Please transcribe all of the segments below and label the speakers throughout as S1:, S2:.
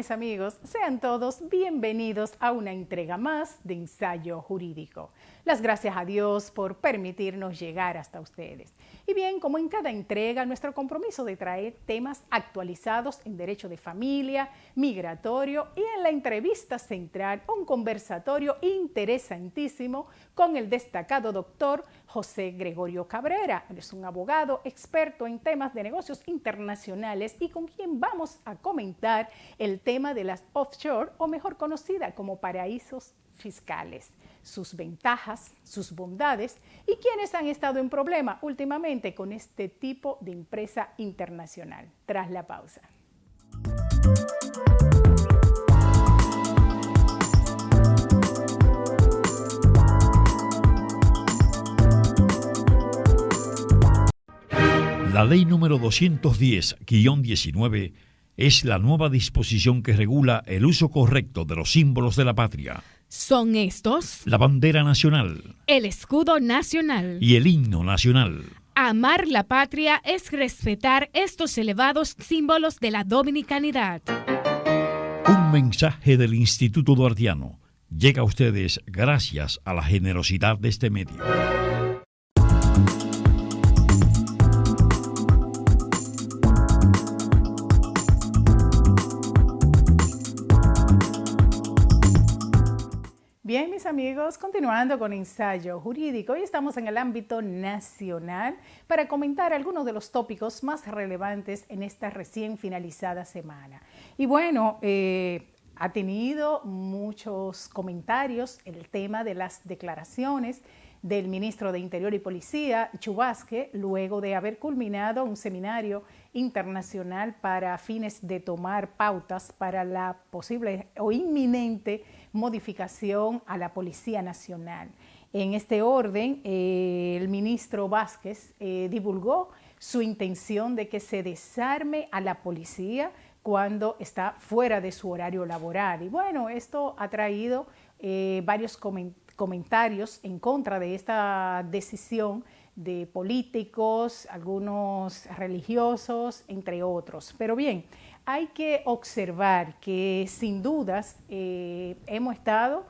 S1: mis amigos, sean todos bienvenidos a una entrega más de Ensayo Jurídico. Las gracias a Dios por permitirnos llegar hasta ustedes. Y bien, como en cada entrega, nuestro compromiso de traer temas actualizados en derecho de familia, migratorio y en la entrevista central, un conversatorio interesantísimo con el destacado doctor José Gregorio Cabrera. Él es un abogado experto en temas de negocios internacionales y con quien vamos a comentar el tema de las offshore, o mejor conocida como paraísos fiscales, sus ventajas, sus bondades y quienes han estado en problema últimamente con este tipo de empresa internacional. Tras la pausa.
S2: La ley número 210-19 es la nueva disposición que regula el uso correcto de los símbolos de la patria.
S3: Son estos:
S2: la bandera nacional,
S3: el escudo nacional
S2: y el himno nacional.
S3: Amar la patria es respetar estos elevados símbolos de la dominicanidad.
S2: Un mensaje del Instituto Duartiano llega a ustedes gracias a la generosidad de este medio.
S1: Bien, mis amigos, continuando con Ensayo Jurídico, hoy estamos en el ámbito nacional para comentar algunos de los tópicos más relevantes en esta recién finalizada semana. Y bueno, ha tenido muchos comentarios el tema de las declaraciones del ministro de Interior y Policía, Chu Vázquez, luego de haber culminado un seminario internacional para fines de tomar pautas para la posible o inminente modificación a la Policía Nacional. En este orden, el ministro Vázquez divulgó su intención de que se desarme a la policía cuando está fuera de su horario laboral. Y bueno, esto ha traído varios comentarios en contra de esta decisión de políticos, algunos religiosos, entre otros. Pero bien, hay que observar que sin dudas hemos estado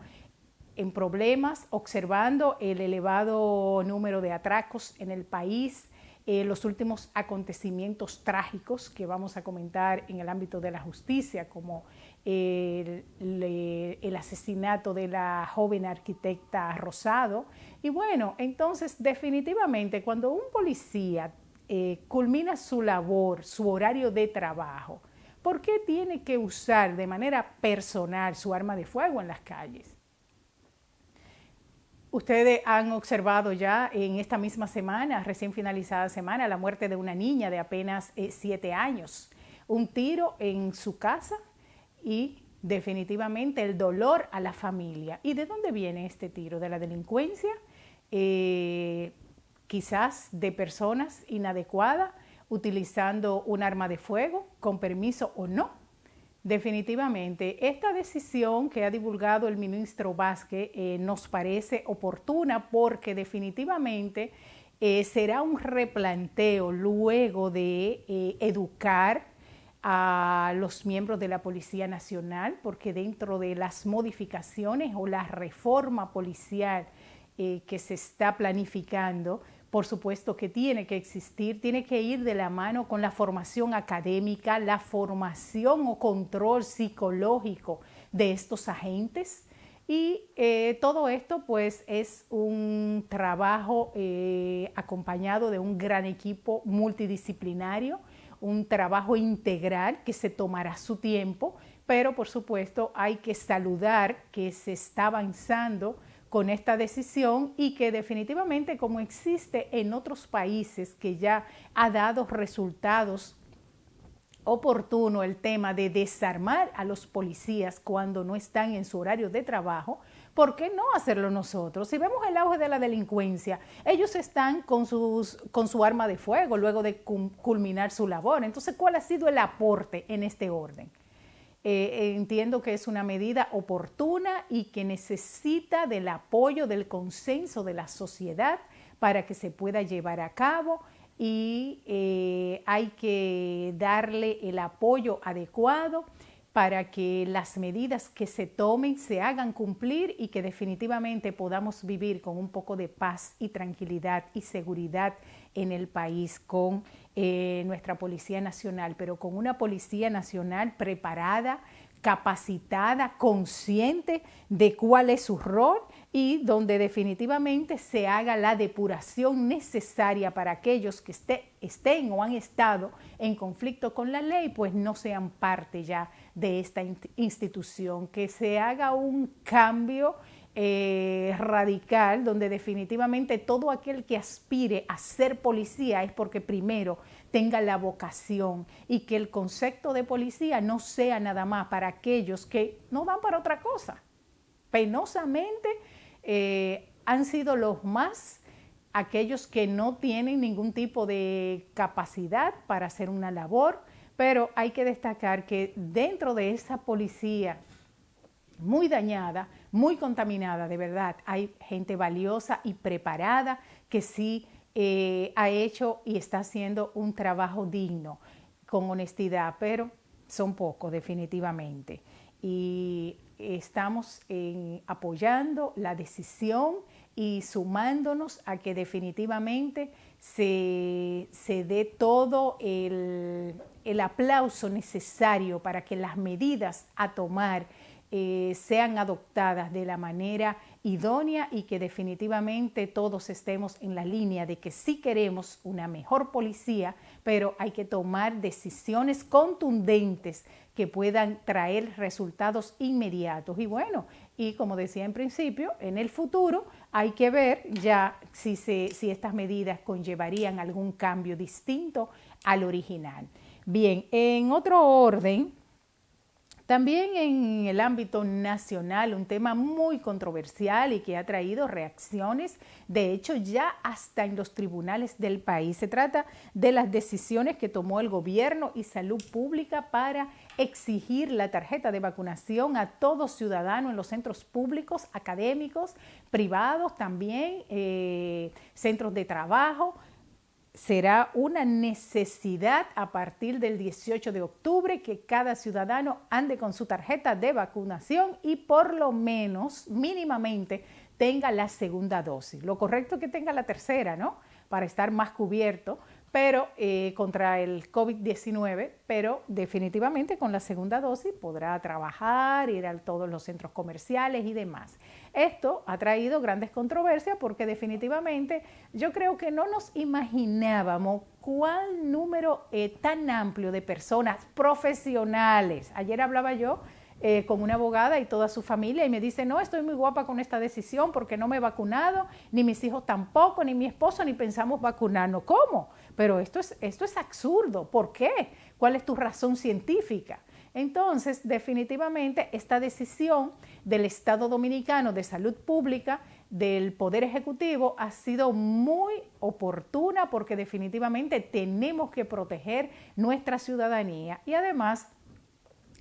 S1: en problemas observando el elevado número de atracos en el país, los últimos acontecimientos trágicos que vamos a comentar en el ámbito de la justicia, como el asesinato de la joven arquitecta Rosado. Y bueno, entonces definitivamente cuando un policía culmina su labor, su horario de trabajo, ¿por qué tiene que usar de manera personal su arma de fuego en las calles? Ustedes han observado ya en esta misma semana, recién finalizada semana, la muerte de una niña de apenas 7 años. Un tiro en su casa y definitivamente el dolor a la familia. ¿Y de dónde viene este tiro? ¿De la delincuencia? Quizás de personas inadecuadas utilizando un arma de fuego, con permiso o no. Definitivamente, esta decisión que ha divulgado el ministro Vázquez nos parece oportuna porque definitivamente será un replanteo luego de educar a los miembros de la Policía Nacional, porque dentro de las modificaciones o la reforma policial que se está planificando, por supuesto que tiene que existir, tiene que ir de la mano con la formación académica, la formación o control psicológico de estos agentes. Y todo esto pues es un trabajo acompañado de un gran equipo multidisciplinario, un trabajo integral que se tomará su tiempo, pero por supuesto hay que saludar que se está avanzando con esta decisión y que definitivamente, como existe en otros países que ya ha dado resultados oportunos el tema de desarmar a los policías cuando no están en su horario de trabajo, ¿por qué no hacerlo nosotros? Si vemos el auge de la delincuencia, ellos están con su arma de fuego luego de culminar su labor. Entonces, ¿cuál ha sido el aporte en este orden? Entiendo que es una medida oportuna y que necesita del apoyo, del consenso de la sociedad para que se pueda llevar a cabo y hay que darle el apoyo adecuado para que las medidas que se tomen se hagan cumplir y que definitivamente podamos vivir con un poco de paz y tranquilidad y seguridad en el país con nuestra Policía Nacional, pero con una Policía Nacional preparada, capacitada, consciente de cuál es su rol y donde definitivamente se haga la depuración necesaria para aquellos que estén o han estado en conflicto con la ley, pues no sean parte ya de esta institución, que se haga un cambio radical, donde definitivamente todo aquel que aspire a ser policía es porque primero tenga la vocación y que el concepto de policía no sea nada más para aquellos que no dan para otra cosa. Penosamente han sido los más aquellos que no tienen ningún tipo de capacidad para hacer una labor, pero hay que destacar que dentro de esa policía muy dañada, muy contaminada, de verdad, hay gente valiosa y preparada que sí ha hecho y está haciendo un trabajo digno, con honestidad, pero son pocos definitivamente. Y estamos apoyando la decisión y sumándonos a que definitivamente se dé todo el aplauso necesario para que las medidas a tomar sean adoptadas de la manera idónea y que definitivamente todos estemos en la línea de que sí queremos una mejor policía, pero hay que tomar decisiones contundentes que puedan traer resultados inmediatos. Y bueno, y como decía en principio, en el futuro hay que ver ya si estas medidas conllevarían algún cambio distinto al original. Bien, en otro orden, también en el ámbito nacional, un tema muy controversial y que ha traído reacciones, de hecho ya hasta en los tribunales del país. Se trata de las decisiones que tomó el gobierno y salud pública para exigir la tarjeta de vacunación a todo ciudadano en los centros públicos, académicos, privados también, centros de trabajo. Será una necesidad a partir del 18 de octubre que cada ciudadano ande con su tarjeta de vacunación y por lo menos, mínimamente, tenga la segunda dosis. Lo correcto es que tenga la tercera, ¿no? Para estar más cubierto, pero contra el COVID-19, pero definitivamente con la segunda dosis podrá trabajar, ir a todos los centros comerciales y demás. Esto ha traído grandes controversias porque definitivamente yo creo que no nos imaginábamos cuál número tan amplio de personas profesionales. Ayer hablaba yo con una abogada y toda su familia y me dice, no, estoy muy guapa con esta decisión porque no me he vacunado, ni mis hijos tampoco, ni mi esposo, ni pensamos vacunarnos. ¿Cómo? Pero esto es absurdo. ¿Por qué? ¿Cuál es tu razón científica? Entonces, definitivamente, esta decisión del Estado Dominicano de Salud Pública, del Poder Ejecutivo, ha sido muy oportuna porque definitivamente tenemos que proteger nuestra ciudadanía y además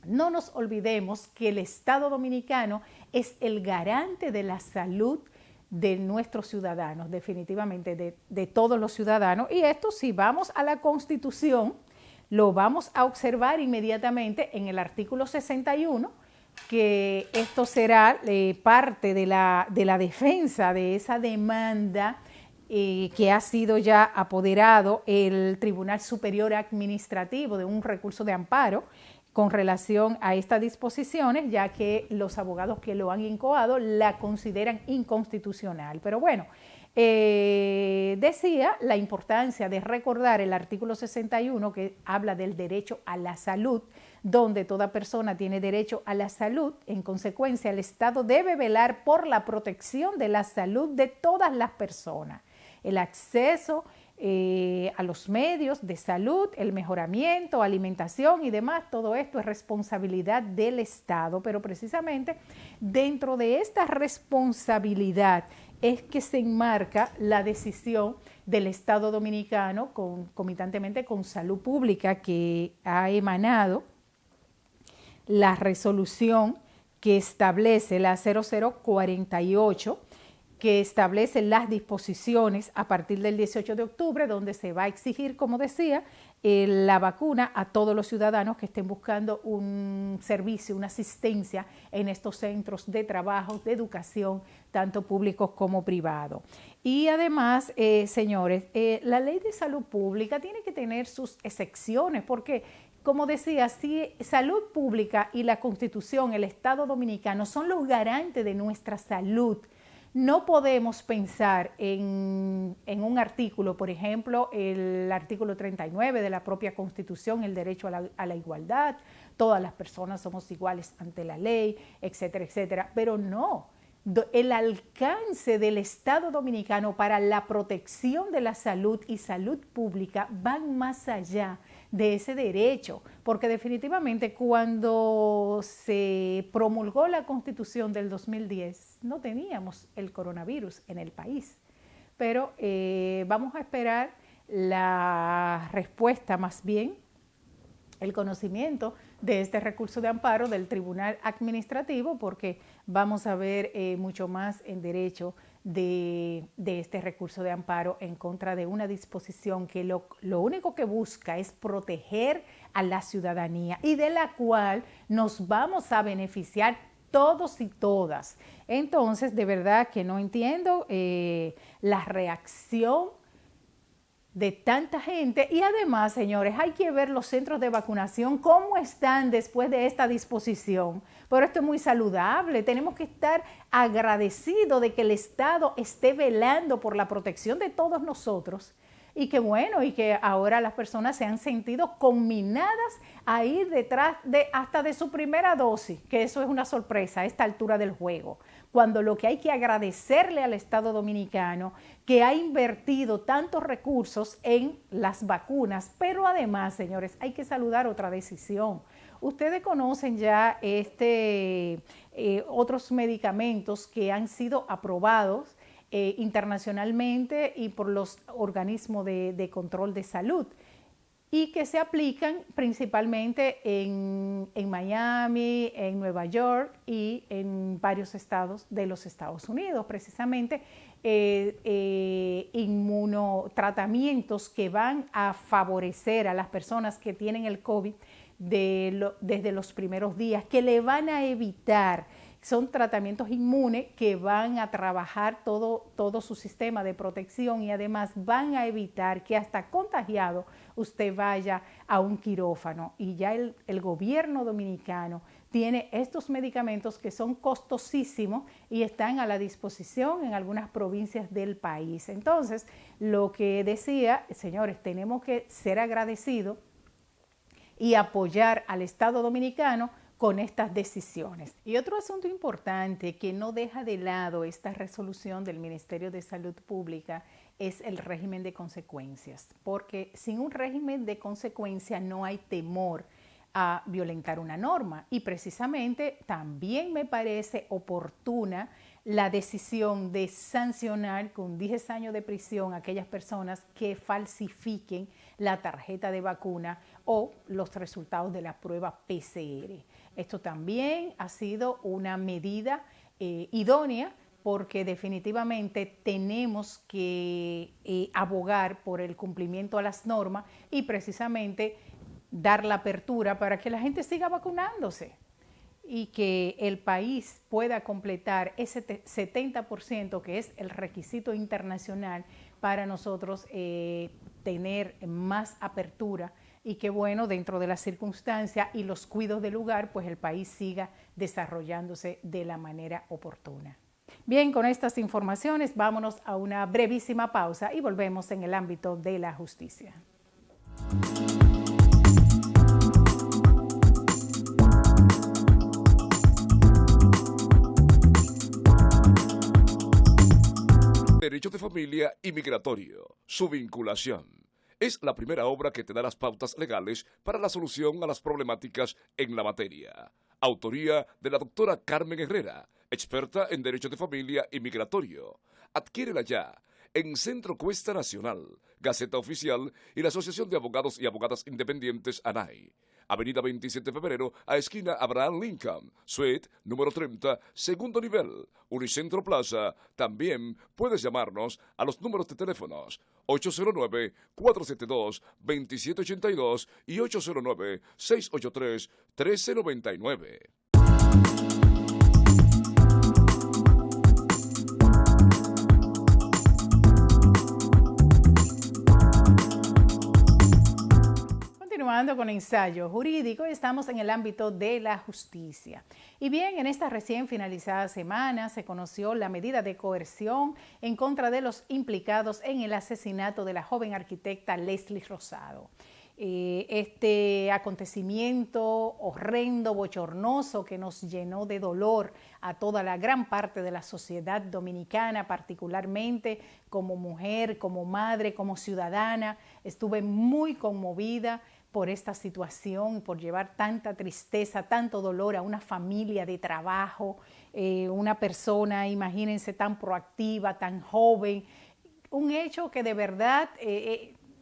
S1: no nos olvidemos que el Estado Dominicano es el garante de la salud de nuestros ciudadanos, definitivamente de todos los ciudadanos. Y esto, si vamos a la Constitución, lo vamos a observar inmediatamente en el artículo 61, que esto será parte de la defensa de esa demanda que ha sido ya apoderado el Tribunal Superior Administrativo de un recurso de amparo con relación a estas disposiciones, ya que los abogados que lo han incoado la consideran inconstitucional. Pero bueno, decía la importancia de recordar el artículo 61 que habla del derecho a la salud, donde toda persona tiene derecho a la salud. En consecuencia, el Estado debe velar por la protección de la salud de todas las personas. El acceso a los medios de salud, el mejoramiento, alimentación y demás, todo esto es responsabilidad del Estado, pero precisamente dentro de esta responsabilidad es que se enmarca la decisión del Estado Dominicano concomitantemente con Salud Pública, que ha emanado la resolución que establece la 0048, que establece las disposiciones a partir del 18 de octubre, donde se va a exigir, como decía, la vacuna a todos los ciudadanos que estén buscando un servicio, una asistencia en estos centros de trabajo, de educación, tanto públicos como privados. Y además, señores, la ley de salud pública tiene que tener sus excepciones, porque, como decía, si salud pública y la Constitución, el Estado Dominicano, son los garantes de nuestra salud, no podemos pensar en un artículo, por ejemplo, el artículo 39 de la propia Constitución, el derecho a la igualdad, todas las personas somos iguales ante la ley, etcétera, etcétera, pero no. El alcance del Estado Dominicano para la protección de la salud y salud pública van más allá de ese derecho, porque definitivamente cuando se promulgó la Constitución del 2010 no teníamos el coronavirus en el país, pero vamos a esperar la respuesta, más bien el conocimiento de este recurso de amparo del Tribunal Administrativo, porque vamos a ver mucho más en derecho de este recurso de amparo en contra de una disposición que lo único que busca es proteger a la ciudadanía y de la cual nos vamos a beneficiar todos y todas. Entonces, de verdad que no entiendo la reacción de tanta gente. Y además, señores, hay que ver los centros de vacunación, cómo están después de esta disposición. Pero esto es muy saludable. Tenemos que estar agradecidos de que el Estado esté velando por la protección de todos nosotros. Y que bueno, y que ahora las personas se han sentido conminadas a ir detrás hasta de su primera dosis, que eso es una sorpresa a esta altura del juego, cuando lo que hay que agradecerle al Estado Dominicano, que ha invertido tantos recursos en las vacunas, pero además, señores, hay que saludar otra decisión. Ustedes conocen ya otros medicamentos que han sido aprobados internacionalmente y por los organismos de control de salud y que se aplican principalmente en Miami, en Nueva York y en varios estados de los Estados Unidos, precisamente inmunotratamientos que van a favorecer a las personas que tienen el COVID desde los primeros días, que le van a evitar. Son tratamientos inmunes que van a trabajar todo su sistema de protección y además van a evitar que hasta contagiado usted vaya a un quirófano. Y ya el gobierno dominicano tiene estos medicamentos que son costosísimos y están a la disposición en algunas provincias del país. Entonces, lo que decía, señores, tenemos que ser agradecidos y apoyar al Estado Dominicano con estas decisiones. Y otro asunto importante que no deja de lado esta resolución del Ministerio de Salud Pública es el régimen de consecuencias, porque sin un régimen de consecuencias no hay temor a violentar una norma y precisamente también me parece oportuna la decisión de sancionar con 10 años de prisión a aquellas personas que falsifiquen la tarjeta de vacuna o los resultados de la prueba PCR. Esto también ha sido una medida idónea porque definitivamente tenemos que abogar por el cumplimiento a las normas y precisamente dar la apertura para que la gente siga vacunándose y que el país pueda completar ese 70% que es el requisito internacional para nosotros tener más apertura y que bueno, dentro de las circunstancias y los cuidados del lugar, pues el país siga desarrollándose de la manera oportuna. Bien, con estas informaciones vámonos a una brevísima pausa y volvemos en el ámbito de la justicia.
S4: Derecho de familia y migratorio, su vinculación. Es la primera obra que te da las pautas legales para la solución a las problemáticas en la materia. Autoría de la doctora Carmen Herrera, experta en Derecho de Familia y Migratorio. Adquiérela ya en Centro Cuesta Nacional, Gaceta Oficial y la Asociación de Abogados y Abogadas Independientes ANAI. Avenida 27 de febrero, a esquina Abraham Lincoln, suite número 30, segundo nivel, Unicentro Plaza. También puedes llamarnos a los números de teléfonos 809-472-2782 y 809-683-1399.
S1: Continuando con el ensayo jurídico, estamos en el ámbito de la justicia. Y bien, en esta recién finalizada semana se conoció la medida de coerción en contra de los implicados en el asesinato de la joven arquitecta Leslie Rosado. Este acontecimiento horrendo, bochornoso, que nos llenó de dolor a toda la gran parte de la sociedad dominicana, particularmente como mujer, como madre, como ciudadana. Estuve muy conmovida por esta situación, por llevar tanta tristeza, tanto dolor a una familia de trabajo, una persona, imagínense, tan proactiva, tan joven, un hecho que de verdad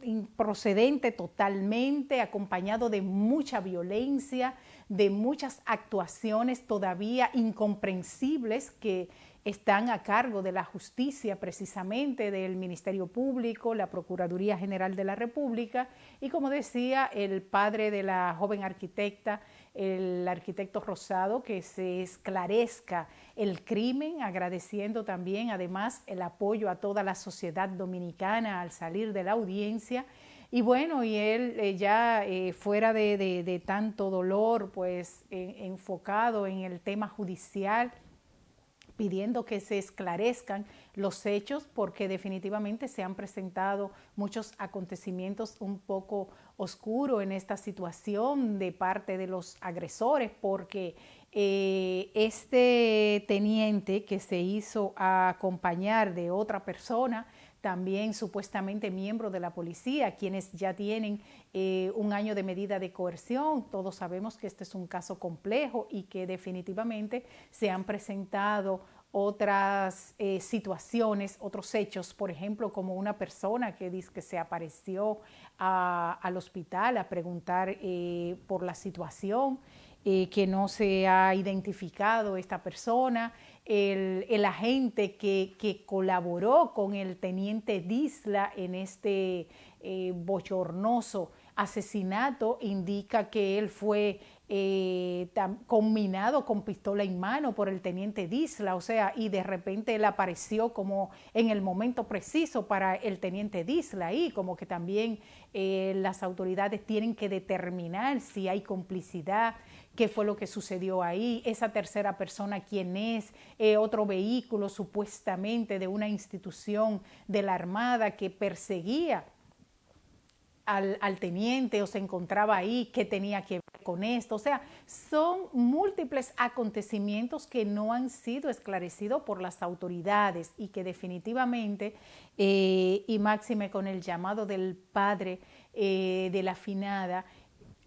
S1: improcedente totalmente, acompañado de mucha violencia, de muchas actuaciones todavía incomprensibles que están a cargo de la justicia, precisamente del Ministerio Público, la Procuraduría General de la República y, como decía, el padre de la joven arquitecta, el arquitecto Rosado, que se esclarezca el crimen, agradeciendo también además el apoyo a toda la sociedad dominicana al salir de la audiencia. Y bueno, y él ya fuera de tanto dolor, pues enfocado en el tema judicial, pidiendo que se esclarezcan los hechos porque definitivamente se han presentado muchos acontecimientos un poco oscuros en esta situación de parte de los agresores, porque este teniente que se hizo acompañar de otra persona, también supuestamente miembro de la policía, quienes ya tienen 1 año de medida de coerción. Todos sabemos que este es un caso complejo y que definitivamente se han presentado otras situaciones, otros hechos, por ejemplo, como una persona que dice que se apareció al hospital a preguntar por la situación, que no se ha identificado esta persona, el agente que colaboró con el teniente Disla en este bochornoso asesinato indica que él fue combinado con pistola en mano por el teniente Disla, o sea, y de repente él apareció como en el momento preciso para el teniente Disla, y como que también las autoridades tienen que determinar si hay complicidad, qué fue lo que sucedió ahí, esa tercera persona quién es, otro vehículo supuestamente de una institución de la Armada que perseguía al teniente o se encontraba ahí, qué tenía que ver con esto. O sea, son múltiples acontecimientos que no han sido esclarecidos por las autoridades y que definitivamente, y máxime con el llamado del padre de la finada,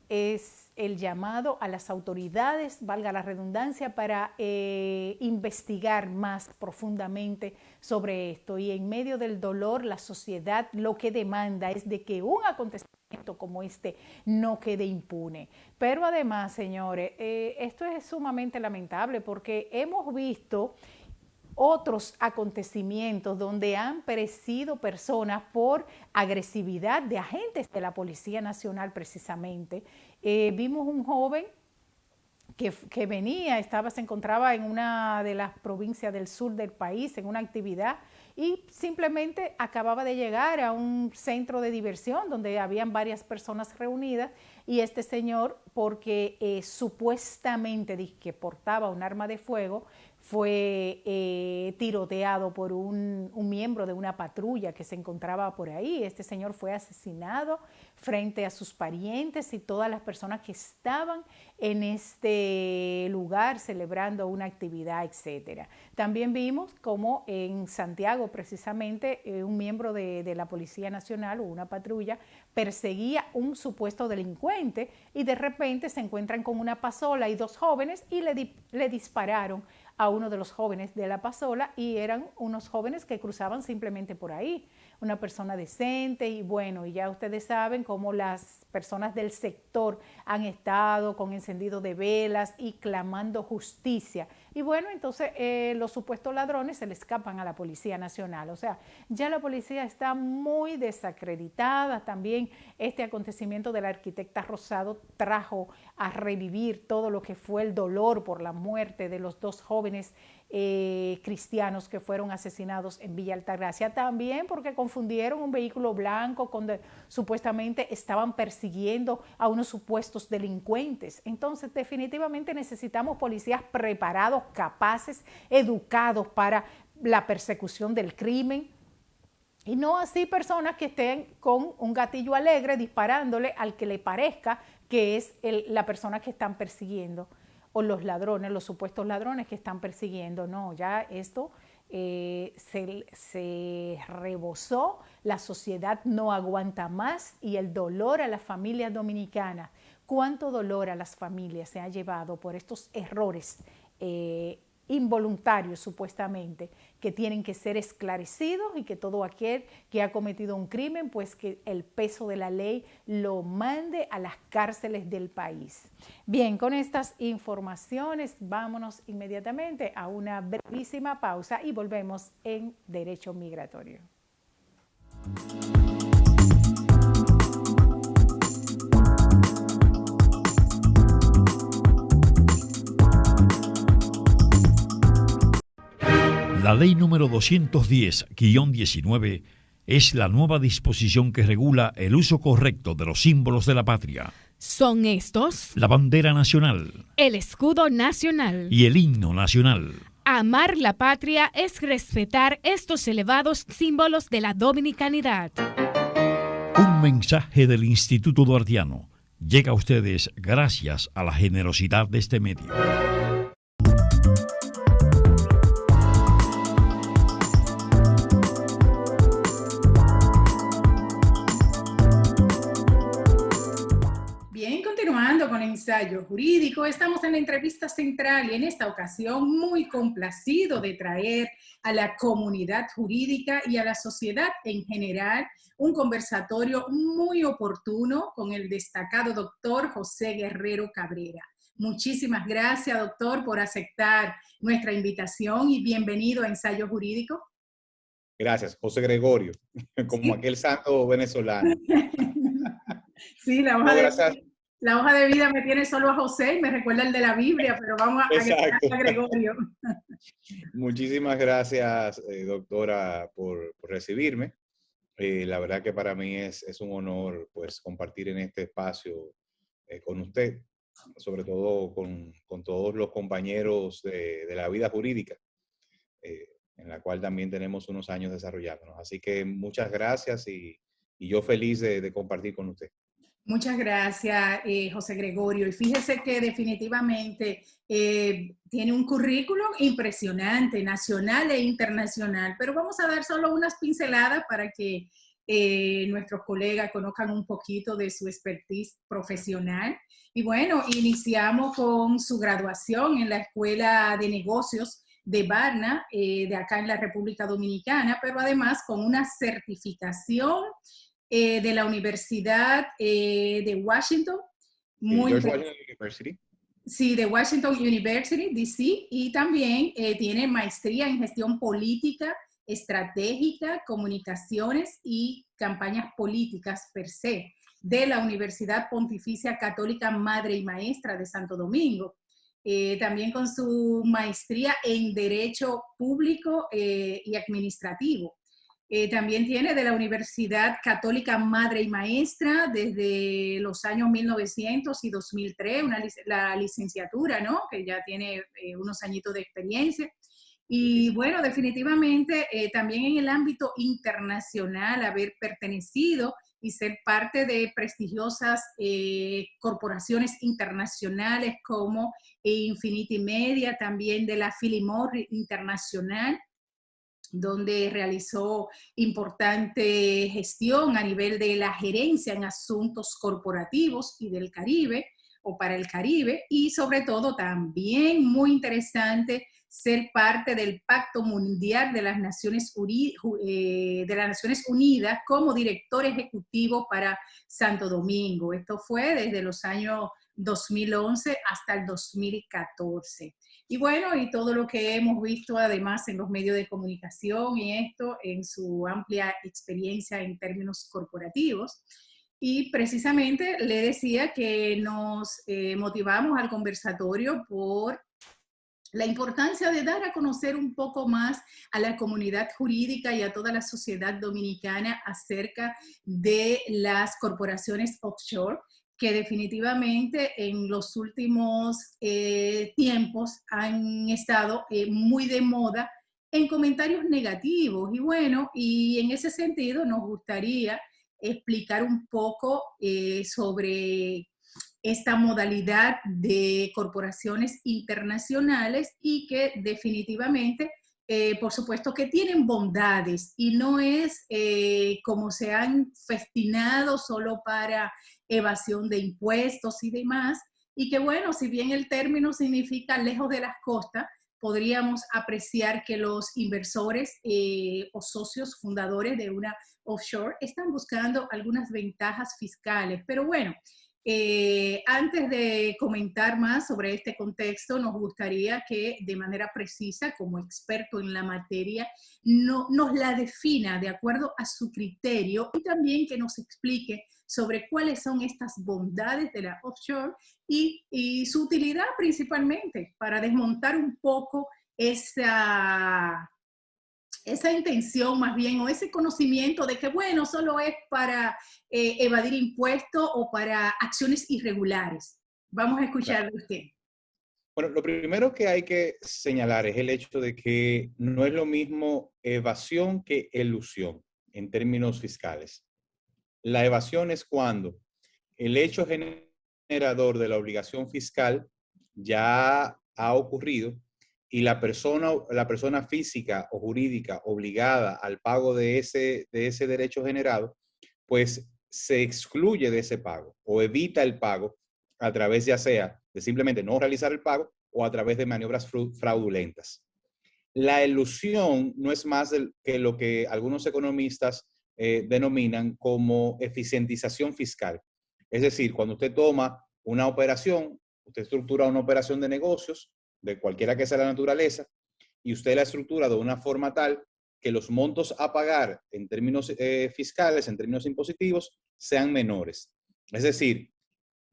S1: es el llamado a las autoridades, valga la redundancia, para investigar más profundamente sobre esto. Y en medio del dolor, la sociedad lo que demanda es de que un acontecimiento como este no quede impune. Pero además, señores, esto es sumamente lamentable porque hemos visto otros acontecimientos donde han perecido personas por agresividad de agentes de la Policía Nacional precisamente. Vimos un joven que venía, se encontraba en una de las provincias del sur del país en una actividad y simplemente acababa de llegar a un centro de diversión donde habían varias personas reunidas y este señor, porque supuestamente dice que portaba un arma de fuego, fue tiroteado por un miembro de una patrulla que se encontraba por ahí. Este señor fue asesinado frente a sus parientes y todas las personas que estaban en este lugar celebrando una actividad, etcétera. También vimos como en Santiago, precisamente, un miembro de la Policía Nacional o una patrulla perseguía un supuesto delincuente y de repente se encuentran con una pasola y dos jóvenes y le dispararon a uno de los jóvenes de la pasola y eran unos jóvenes que cruzaban simplemente por ahí, una persona decente y bueno, y ya ustedes saben cómo las personas del sector han estado con encendido de velas y clamando justicia. Y bueno, entonces los supuestos ladrones se le escapan a la Policía Nacional. O sea, ya la policía está muy desacreditada. También este acontecimiento de la arquitecta Rosado trajo a revivir todo lo que fue el dolor por la muerte de los dos jóvenes cristianos que fueron asesinados en Villa Altagracia, también porque confundieron un vehículo blanco con supuestamente estaban persiguiendo a unos supuestos delincuentes. Entonces definitivamente necesitamos policías preparados, capaces, educados para la persecución del crimen y no así personas que estén con un gatillo alegre disparándole al que le parezca que es la persona que están persiguiendo, o los ladrones, los supuestos ladrones que están persiguiendo. No, ya esto se rebosó, la sociedad no aguanta más y el dolor a las familias dominicanas, cuánto dolor a las familias se ha llevado por estos errores involuntarios supuestamente, que tienen que ser esclarecidos y que todo aquel que ha cometido un crimen, pues que el peso de la ley lo mande a las cárceles del país. Bien, con estas informaciones vámonos inmediatamente a una brevísima pausa y volvemos en Derecho Migratorio.
S2: La ley número 210-19 es la nueva disposición que regula el uso correcto de los símbolos de la patria.
S3: Son estos:
S2: la bandera nacional,
S3: el escudo nacional
S2: y el himno nacional.
S3: Amar la patria es respetar estos elevados símbolos de la dominicanidad.
S2: Un mensaje del Instituto Duartiano llega a ustedes gracias a la generosidad de este medio.
S1: Con Ensayo Jurídico, estamos en la entrevista central y en esta ocasión muy complacido de traer a la comunidad jurídica y a la sociedad en general un conversatorio muy oportuno con el destacado doctor José Guerrero Cabrera. Muchísimas gracias, doctor, por aceptar nuestra invitación y bienvenido a Ensayo Jurídico.
S5: Gracias, José Gregorio, como ¿sí? Aquel santo venezolano.
S1: Sí, la hoja de vida me tiene solo a José y me recuerda el de la Biblia, pero vamos a Gregorio.
S5: Muchísimas gracias, doctora, por recibirme. La verdad que para mí es un honor pues, compartir en este espacio con usted, sobre todo con todos los compañeros de la vida jurídica, en la cual también tenemos unos años desarrollándonos. Así que muchas gracias y yo feliz de compartir con usted.
S1: Muchas gracias, José Gregorio. Y fíjese que definitivamente tiene un currículum impresionante, nacional e internacional, pero vamos a dar solo unas pinceladas para que nuestros colegas conozcan un poquito de su expertise profesional. Y bueno, iniciamos con su graduación en la Escuela de Negocios de Varna, de acá en la República Dominicana, pero además con una certificación de la Universidad de Washington.
S5: Washington University.
S1: Sí, de Washington University, D.C. Y también tiene maestría en gestión política, estratégica, comunicaciones y campañas políticas per se, de la Universidad Pontificia Católica Madre y Maestra de Santo Domingo. También con su maestría en Derecho Público y Administrativo. También tiene de la Universidad Católica Madre y Maestra desde los años 1900 y 2003, la licenciatura, ¿no? Que ya tiene unos añitos de experiencia. Y bueno, definitivamente también en el ámbito internacional, haber pertenecido y ser parte de prestigiosas corporaciones internacionales como Infinity Media, también de la Philip Morris Internacional, donde realizó importante gestión a nivel de la gerencia en asuntos corporativos y del Caribe, o para el Caribe, y sobre todo también muy interesante ser parte del Pacto Mundial de las Naciones Unidas como director ejecutivo para Santo Domingo. Esto fue desde los años 2011 hasta el 2014. Y bueno, y todo lo que hemos visto además en los medios de comunicación y esto en su amplia experiencia en términos corporativos. Y precisamente le decía que nos motivamos al conversatorio por la importancia de dar a conocer un poco más a la comunidad jurídica y a toda la sociedad dominicana acerca de las corporaciones offshore, que definitivamente en los últimos tiempos han estado muy de moda en comentarios negativos. Y bueno, y en ese sentido nos gustaría explicar un poco sobre esta modalidad de corporaciones internacionales y que definitivamente, por supuesto que tienen bondades y no es como se han festinado solo para evasión de impuestos y demás, y que bueno, si bien el término significa lejos de las costas, podríamos apreciar que los inversores o socios fundadores de una offshore están buscando algunas ventajas fiscales. Pero bueno, antes de comentar más sobre este contexto, nos gustaría que de manera precisa, como experto en la materia, nos la defina de acuerdo a su criterio y también que nos explique sobre cuáles son estas bondades de la offshore y su utilidad principalmente para desmontar un poco esa intención más bien, o ese conocimiento de que, bueno, solo es para evadir impuestos o para acciones irregulares. Vamos a escuchar de usted.
S5: Bueno, lo primero que hay que señalar es el hecho de que no es lo mismo evasión que elusión en términos fiscales. La evasión es cuando el hecho generador de la obligación fiscal ya ha ocurrido y la persona física o jurídica obligada al pago de ese derecho generado, pues se excluye de ese pago o evita el pago a través ya sea de simplemente no realizar el pago o a través de maniobras fraudulentas. La elusión no es más que lo que algunos economistas denominan como eficientización fiscal. Es decir, cuando usted toma una operación, usted estructura una operación de negocios, de cualquiera que sea la naturaleza, y usted la estructura de una forma tal que los montos a pagar en términos fiscales, en términos impositivos, sean menores. Es decir,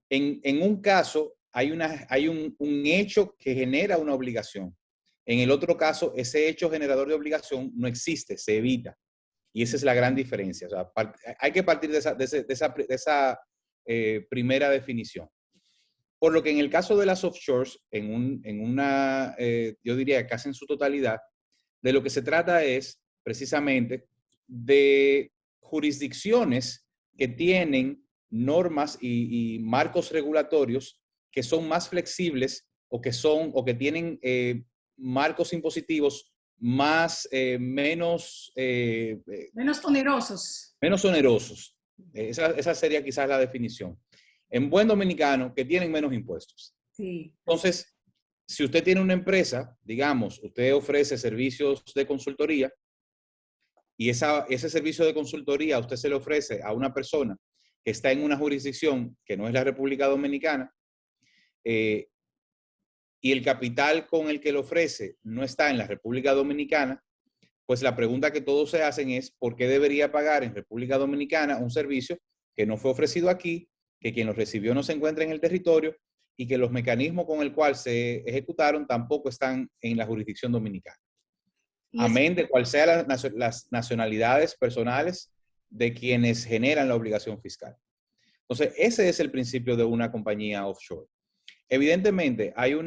S5: en un caso hay un hecho que genera una obligación. En el otro caso, ese hecho generador de obligación no existe, se evita. Y esa es la gran diferencia. O sea, hay que partir de esa primera definición. Por lo que en el caso de las offshores, yo diría casi en su totalidad, de lo que se trata es precisamente de jurisdicciones que tienen normas y marcos regulatorios que son más flexibles o que tienen marcos impositivos menos
S1: onerosos.
S5: Menos onerosos. Esa sería quizás la definición. En buen dominicano, que tienen menos impuestos.
S1: Sí.
S5: Entonces, si usted tiene una empresa, digamos, usted ofrece servicios de consultoría y ese servicio de consultoría usted se le ofrece a una persona que está en una jurisdicción que no es la República Dominicana, y el capital con el que lo ofrece no está en la República Dominicana, pues la pregunta que todos se hacen es ¿por qué debería pagar en República Dominicana un servicio que no fue ofrecido aquí, que quien lo recibió no se encuentra en el territorio y que los mecanismos con el cual se ejecutaron tampoco están en la jurisdicción dominicana? Amén de cuál sean las nacionalidades personales de quienes generan la obligación fiscal. Entonces, ese es el principio de una compañía offshore. Evidentemente, hay un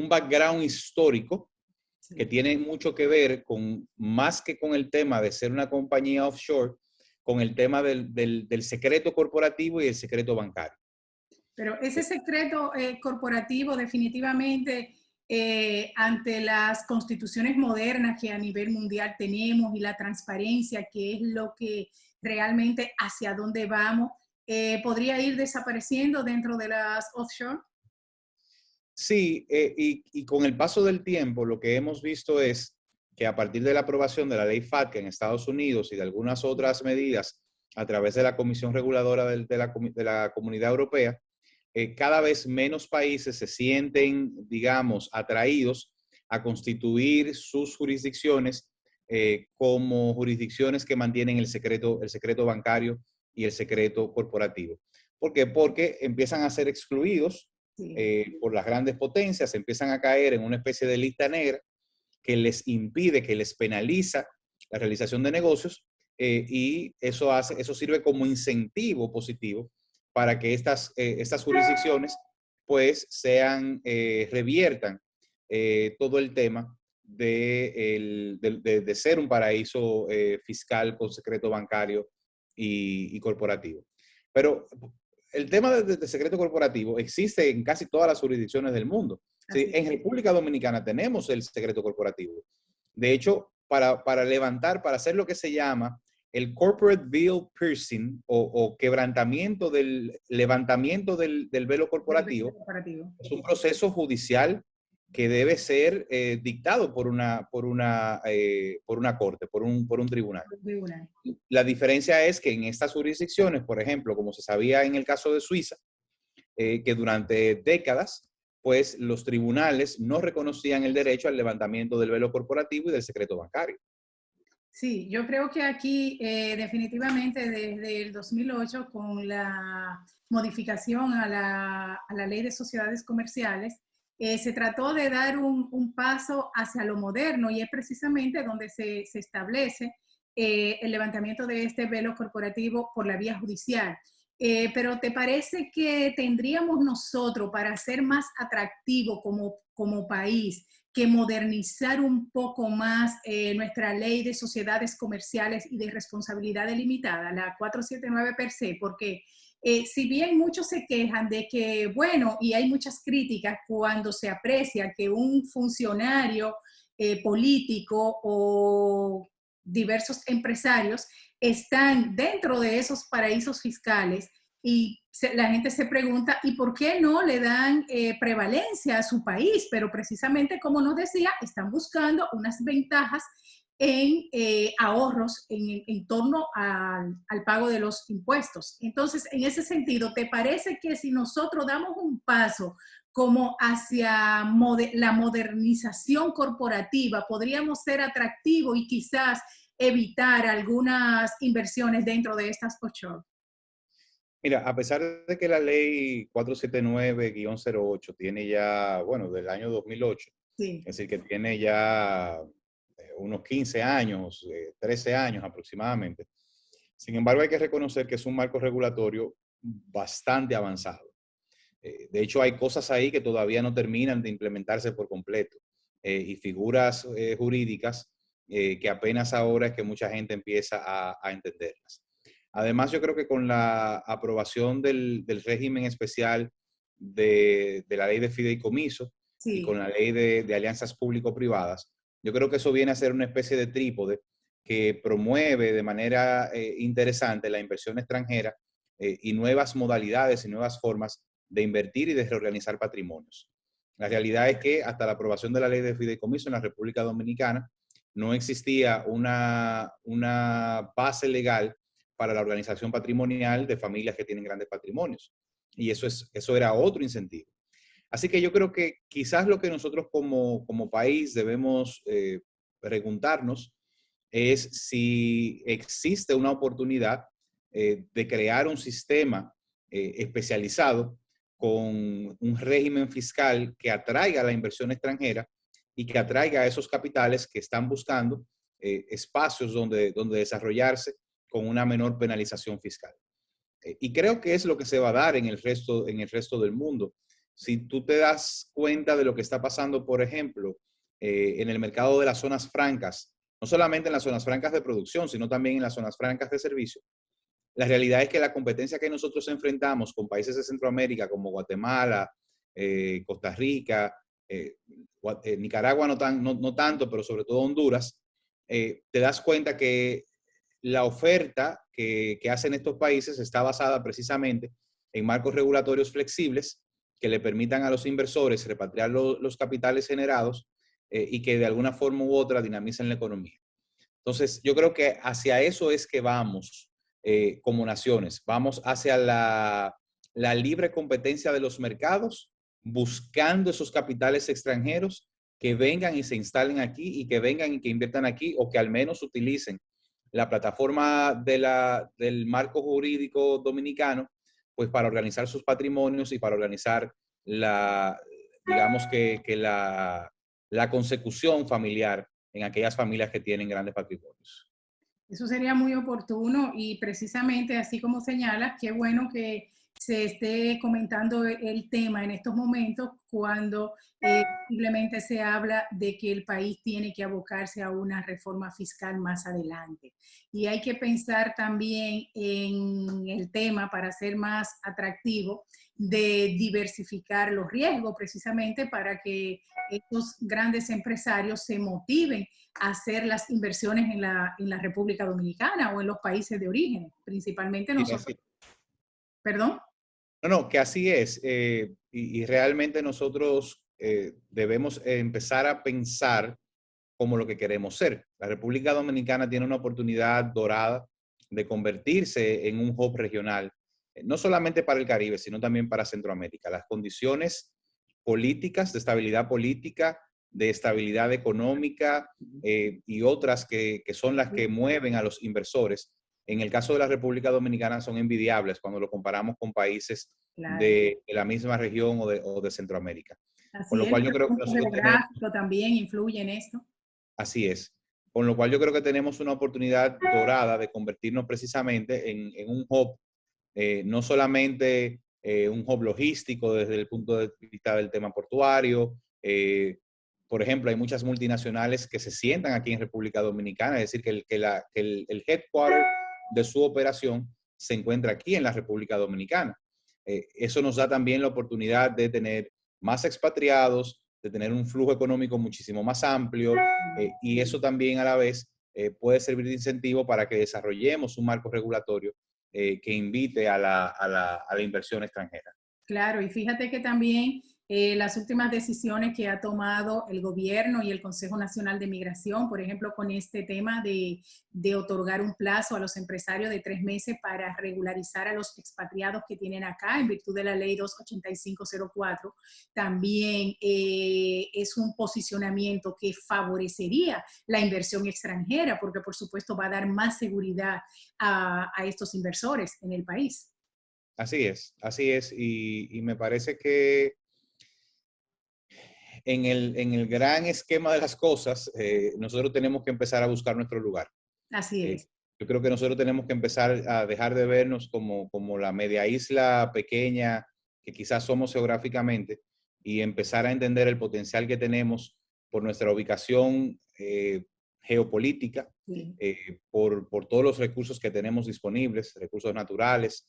S5: background histórico que tiene mucho que ver más que con el tema de ser una compañía offshore, con el tema del secreto corporativo y el secreto bancario.
S1: Pero ese secreto corporativo definitivamente ante las constituciones modernas que a nivel mundial tenemos y la transparencia, que es lo que realmente hacia dónde vamos, ¿podría ir desapareciendo dentro de las offshore?
S5: Sí, y con el paso del tiempo lo que hemos visto es que a partir de la aprobación de la ley FATCA en Estados Unidos y de algunas otras medidas a través de la Comisión Reguladora de la Comunidad Europea, cada vez menos países se sienten, digamos, atraídos a constituir sus jurisdicciones como jurisdicciones que mantienen el secreto bancario y el secreto corporativo. ¿Por qué? Porque empiezan a ser excluidos por las grandes potencias, empiezan a caer en una especie de lista negra que les impide, que les penaliza la realización de negocios y eso sirve como incentivo positivo para que estas jurisdicciones pues reviertan todo el tema de ser un paraíso fiscal con secreto bancario y corporativo. Pero el tema de secreto corporativo existe en casi todas las jurisdicciones del mundo. Sí, en República Dominicana tenemos el secreto corporativo. De hecho, para hacer lo que se llama el corporate veil piercing o quebrantamiento levantamiento del velo corporativo, es un proceso judicial que debe ser dictado por una corte, por un tribunal. La diferencia es que en estas jurisdicciones, por ejemplo, como se sabía en el caso de Suiza, que durante décadas, pues los tribunales no reconocían el derecho al levantamiento del velo corporativo y del secreto bancario.
S1: Sí, yo creo que aquí definitivamente desde el 2008 con la modificación a la ley de sociedades comerciales, se trató de dar un paso hacia lo moderno y es precisamente donde se establece el levantamiento de este velo corporativo por la vía judicial. Pero ¿te parece que tendríamos nosotros para ser más atractivo como país que modernizar un poco más nuestra ley de sociedades comerciales y de responsabilidad delimitada, la 479 per se? Porque si bien muchos se quejan de que, bueno, y hay muchas críticas cuando se aprecia que un funcionario político o diversos empresarios están dentro de esos paraísos fiscales y la gente se pregunta, ¿y por qué no le dan prevalencia a su país? Pero precisamente, como nos decía, están buscando unas ventajas en ahorros en torno al pago de los impuestos. Entonces, en ese sentido, ¿te parece que si nosotros damos un paso como hacia la modernización corporativa, podríamos ser atractivos y quizás evitar algunas inversiones dentro de estas offshore?
S5: Mira, a pesar de que la ley 479-08 tiene ya, bueno, del año 2008,
S1: sí,
S5: es decir, que tiene ya unos 15 años, 13 años aproximadamente. Sin embargo, hay que reconocer que es un marco regulatorio bastante avanzado. De hecho, hay cosas ahí que todavía no terminan de implementarse por completo y figuras jurídicas que apenas ahora es que mucha gente empieza a entenderlas. Además, yo creo que con la aprobación del régimen especial de la ley de fideicomiso y con la ley de alianzas público-privadas, yo creo que eso viene a ser una especie de trípode que promueve de manera interesante la inversión extranjera y nuevas modalidades y nuevas formas de invertir y de reorganizar patrimonios. La realidad es que hasta la aprobación de la ley de fideicomiso en la República Dominicana no existía una base legal para la organización patrimonial de familias que tienen grandes patrimonios. Y eso era otro incentivo. Así que yo creo que quizás lo que nosotros como país debemos preguntarnos es si existe una oportunidad de crear un sistema especializado con un régimen fiscal que atraiga a la inversión extranjera y que atraiga a esos capitales que están buscando espacios donde desarrollarse con una menor penalización fiscal. Y creo que es lo que se va a dar en el resto del mundo. Si tú te das cuenta de lo que está pasando, por ejemplo, en el mercado de las zonas francas, no solamente en las zonas francas de producción, sino también en las zonas francas de servicio, la realidad es que la competencia que nosotros enfrentamos con países de Centroamérica como Guatemala, Costa Rica, Nicaragua no tanto, pero sobre todo Honduras, te das cuenta que la oferta que hacen estos países está basada precisamente en marcos regulatorios flexibles que le permitan a los inversores repatriar los capitales generados y que de alguna forma u otra dinamicen la economía. Entonces, yo creo que hacia eso es que vamos como naciones. Vamos hacia la libre competencia de los mercados, buscando esos capitales extranjeros que vengan y se instalen aquí y que vengan y que inviertan aquí o que al menos utilicen la plataforma del marco jurídico dominicano, pues para organizar sus patrimonios y para organizar digamos que la consecución familiar en aquellas familias que tienen grandes patrimonios.
S1: Eso sería muy oportuno y precisamente así como señalas, qué bueno que se esté comentando el tema en estos momentos cuando simplemente se habla de que el país tiene que abocarse a una reforma fiscal más adelante. Y hay que pensar también en el tema para ser más atractivo de diversificar los riesgos precisamente para que estos grandes empresarios se motiven a hacer las inversiones en la República Dominicana o en los países de origen, principalmente nosotros. ¿Perdón?
S5: No, que así es. Y realmente nosotros debemos empezar a pensar como lo que queremos ser. La República Dominicana tiene una oportunidad dorada de convertirse en un hub regional, no solamente para el Caribe, sino también para Centroamérica. Las condiciones políticas, de estabilidad económica y otras que son las que mueven a los inversores, en el caso de la República Dominicana son envidiables cuando lo comparamos con países de la misma región o de Centroamérica.
S1: Así
S5: con lo cual yo creo que nosotros tenemos,
S1: también influye en esto.
S5: así es. Con lo cual yo creo que tenemos una oportunidad dorada de convertirnos precisamente en un hub, no solamente un hub logístico desde el punto de vista del tema portuario. Por ejemplo, hay muchas multinacionales que se sientan aquí en República Dominicana, es decir, que el headquarter de su operación se encuentra aquí en la República Dominicana. Eso nos da también la oportunidad de tener más expatriados, de tener un flujo económico muchísimo más amplio y eso también a la vez puede servir de incentivo para que desarrollemos un marco regulatorio que invite a la inversión extranjera.
S1: Claro, y fíjate que también las últimas decisiones que ha tomado el gobierno y el Consejo Nacional de Migración, por ejemplo, con este tema de otorgar un plazo a los empresarios de 3 meses para regularizar a los expatriados que tienen acá en virtud de la ley 28504, también es un posicionamiento que favorecería la inversión extranjera, porque por supuesto va a dar más seguridad a estos inversores en el país.
S5: Así es, y me parece que en el gran esquema de las cosas, nosotros tenemos que empezar a buscar nuestro lugar.
S1: Así es.
S5: Yo creo que nosotros tenemos que empezar a dejar de vernos como la media isla pequeña que quizás somos geográficamente y empezar a entender el potencial que tenemos por nuestra ubicación geopolítica,
S1: Sí.
S5: por todos los recursos que tenemos disponibles, recursos naturales,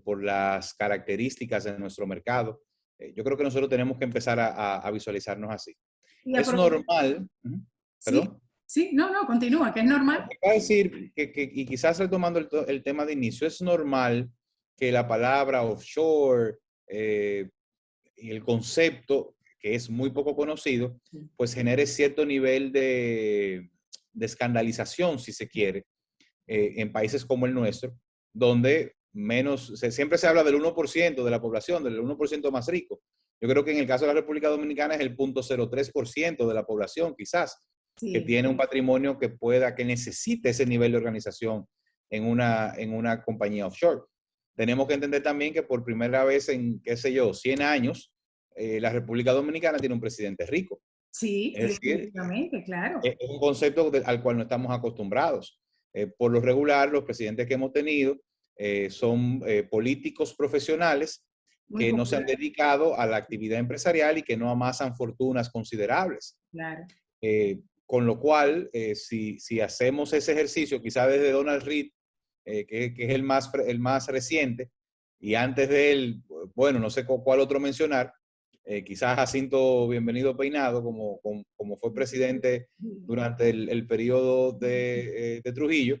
S5: por las características de nuestro mercado. Yo creo que nosotros tenemos que empezar a visualizarnos así. Es normal. ¿Perdón?
S1: Sí, no, continúa, que es normal.
S5: Voy a decir y quizás retomando el tema de inicio, es normal que la palabra offshore y el concepto, que es muy poco conocido, pues genere cierto nivel de escandalización, si se quiere, en países como el nuestro, donde siempre se habla del 1% de la población, del 1% más rico. Yo creo que en el caso de la República Dominicana es el 0.03% de la población, quizás, que tiene un patrimonio que necesite ese nivel de organización en una compañía offshore. Tenemos que entender también que por primera vez en, 100 años, la República Dominicana tiene un presidente rico.
S1: Sí, definitivamente, claro.
S5: Es un concepto al cual no estamos acostumbrados. Por lo regular, los presidentes que hemos tenido son políticos profesionales que no se han dedicado a la actividad empresarial y que no amasan fortunas considerables.
S1: Claro.
S5: Con lo cual, si hacemos ese ejercicio, quizás desde Donald Reed, que es el más reciente, y antes de él, bueno, no sé cuál otro mencionar, quizás Jacinto Bienvenido Peinado, como fue presidente durante el periodo de Trujillo,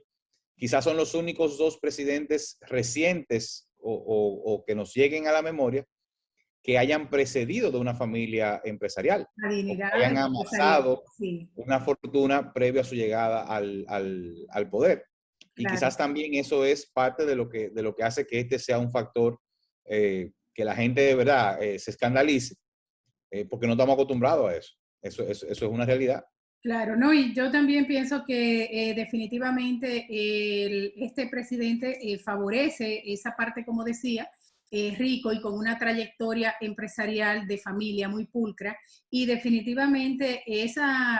S5: quizás son los únicos 2 presidentes recientes o que nos lleguen a la memoria que hayan precedido de una familia empresarial,
S1: Adinerada,
S5: que hayan
S1: empresarial,
S5: amasado
S1: sí,
S5: una fortuna previo a su llegada al poder. Y
S1: claro.
S5: quizás también eso es parte de lo que hace que este sea un factor que la gente de verdad se escandalice, porque no estamos acostumbrados a eso. Eso es una realidad.
S1: Claro, no, y yo también pienso que definitivamente este presidente favorece esa parte, como decía, rico y con una trayectoria empresarial de familia muy pulcra, y definitivamente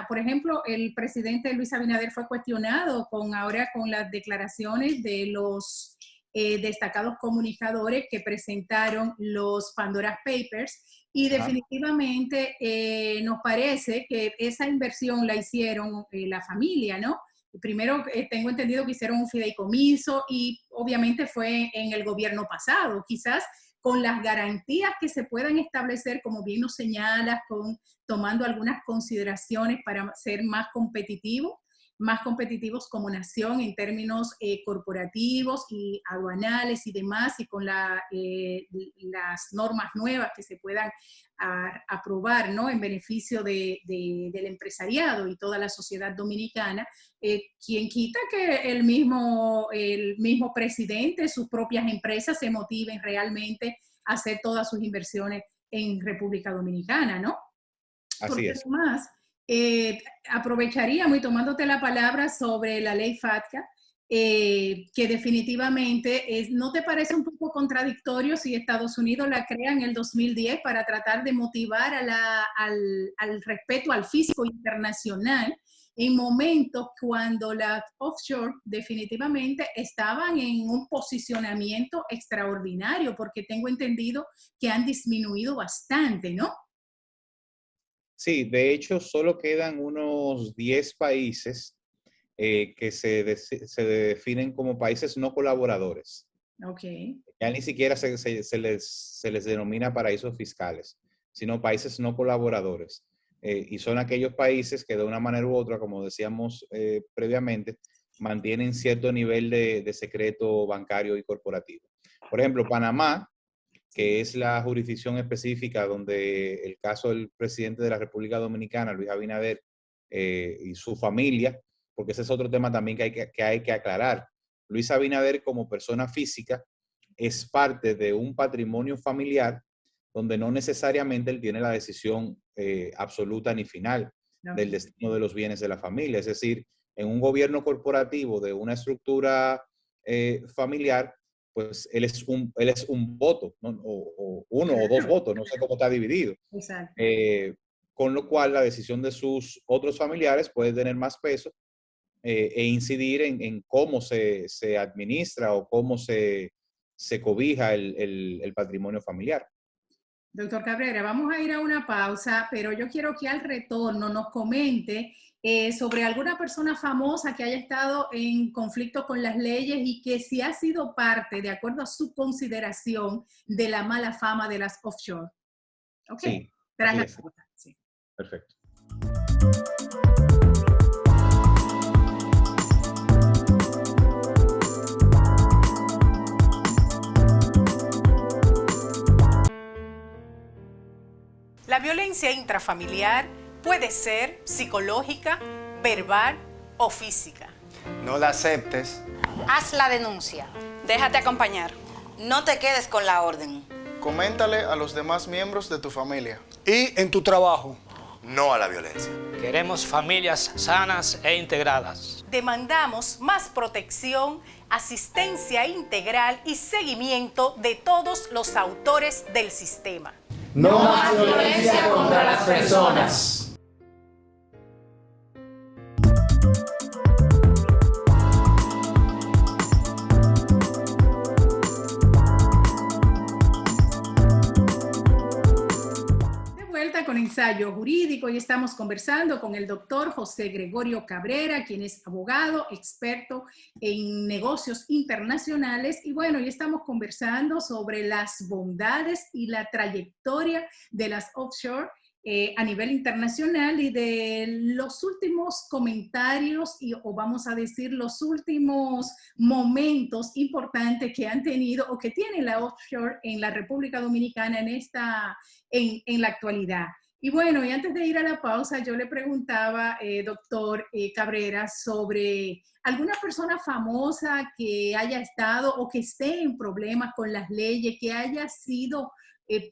S1: por ejemplo, el presidente Luis Abinader fue cuestionado ahora con las declaraciones de los destacados comunicadores que presentaron los Pandora Papers, y definitivamente nos parece que esa inversión la hicieron la familia, ¿no? Primero, tengo entendido que hicieron un fideicomiso y obviamente fue en el gobierno pasado, quizás con las garantías que se puedan establecer, como bien nos señalas, tomando algunas consideraciones para ser más competitivos como nación en términos corporativos y aduanales y demás, y con las normas nuevas que se puedan aprobar, ¿no? En beneficio del empresariado y toda la sociedad dominicana. Quien quita que el mismo presidente, sus propias empresas se motiven realmente a hacer todas sus inversiones en República Dominicana, ¿no?
S5: Así es.
S1: Además, aprovecharíamos y tomándote la palabra sobre la ley FATCA, que definitivamente ¿no te parece un poco contradictorio si Estados Unidos la crea en el 2010 para tratar de motivar al respeto al físico internacional en momentos cuando las offshore definitivamente estaban en un posicionamiento extraordinario, porque tengo entendido que han disminuido bastante, ¿no?
S5: Sí, de hecho, solo quedan unos 10 países que se definen como países no colaboradores.
S1: Ok.
S5: Ya ni siquiera se les denomina paraísos fiscales, sino países no colaboradores. Y son aquellos países que de una manera u otra, como decíamos previamente, mantienen cierto nivel de secreto bancario y corporativo. Por ejemplo, Panamá, que es la jurisdicción específica donde el caso del presidente de la República Dominicana, Luis Abinader, y su familia, porque ese es otro tema también que hay que aclarar. Luis Abinader, como persona física, es parte de un patrimonio familiar donde no necesariamente él tiene la decisión absoluta ni final del destino de los bienes de la familia. Es decir, en un gobierno corporativo de una estructura familiar, pues él es un voto, ¿no? o uno o dos votos, no sé cómo está dividido.
S1: Exacto.
S5: Con lo cual la decisión de sus otros familiares puede tener más peso e incidir en cómo se administra o cómo se cobija el patrimonio familiar.
S1: Doctor Cabrera, vamos a ir a una pausa, pero yo quiero que al retorno nos comente sobre alguna persona famosa que haya estado en conflicto con las leyes y que si ha sido parte, de acuerdo a su consideración, de la mala fama de las offshore. ¿Ok?
S5: Sí,
S1: Tras la
S5: así es.
S1: pausa. Sí.
S5: Perfecto.
S1: La violencia intrafamiliar puede ser psicológica, verbal o física.
S6: No la aceptes.
S7: Haz la denuncia.
S8: Déjate acompañar.
S7: No te quedes con la orden.
S6: Coméntale a los demás miembros de tu familia.
S9: Y en tu trabajo.
S10: No a la violencia.
S11: Queremos familias sanas e integradas.
S1: Demandamos más protección, asistencia integral y seguimiento de todos los autores del sistema.
S9: No más violencia contra las personas.
S1: Con ensayo jurídico y estamos conversando con el doctor José Gregorio Cabrera, quien es abogado, experto en negocios internacionales, y bueno, hoy estamos conversando sobre las bondades y la trayectoria de las offshore a nivel internacional y de los últimos comentarios o vamos a decir los últimos momentos importantes que han tenido o que tiene la offshore en la República Dominicana en la actualidad. Y bueno, y antes de ir a la pausa, yo le preguntaba, doctor Cabrera, sobre alguna persona famosa que haya estado o que esté en problemas con las leyes, que haya sido